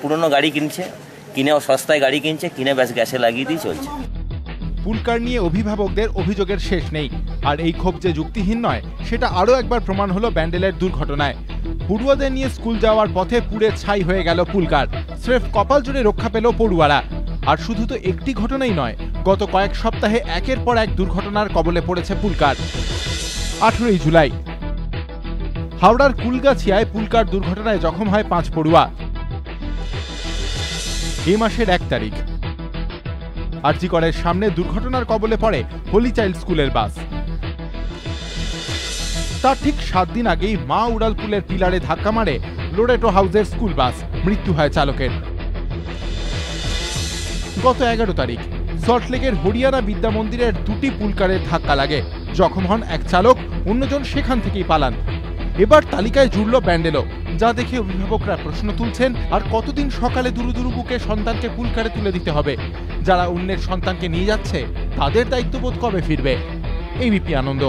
পুরনো গাড়ি কিনছে, কিনে সস্তায় গাড়ি কিনছে, কিনে ব্যাস গ্যাসে লাগিয়ে দিয়ে চলছে। পুলকার নিয়ে অভিভাবকদের অভিযোগের শেষ নেই, আর এই ক্ষোভ যে যুক্তিহীন নয় সেটা আরও একবার প্রমাণ হলো ব্যান্ডেলের দুর্ঘটনায়। পড়ুয়াদের নিয়ে স্কুল যাওয়ার পথে পুড়ে ছাই হয়ে গেল পুলকার। স্রেফ কপাল জোরে রক্ষা পেল পড়ুয়ারা। আর শুধু তো একটি ঘটনাই নয়, গত কয়েক সপ্তাহে একের পর এক দুর্ঘটনার কবলে পড়েছে পুলকার। 18ই জুলাই হাওড়ার কুলগাছিয়ায় পুলকার দুর্ঘটনায় জখম হয় 5 পড়ুয়া। এই মাসের 1 তারিখ আরজি করের সামনে দুর্ঘটনার কবলে পড়ে হোলি চাইল্ড স্কুলের বাস। তার ঠিক 7 দিন আগেই মা উড়ালপুলের পিলারে ধাক্কা মারে লোরেটো হাউসের স্কুল বাস, মৃত্যু হয় চালকের। গত 11 তারিখ সল্টলেকের হরিয়ানা বিদ্যা মন্দিরের 2টি পুলকারের ধাক্কা লাগে, জখম হন এক চালক, অন্যজন সেখান থেকেই পালান। এবার তালিকায় জুড়ল ব্যান্ডেলও, যা দেখে অভিভাবকরা প্রশ্ন তুলছেন, আর কতদিন সকালে দুরু দুরু বুকে সন্তানকে পুলকারে তুলে দিতে হবে? যারা অন্যের সন্তানকে নিয়ে যাচ্ছে তাদের দায়িত্ববোধ কবে ফিরবে? এবিপি আনন্দ।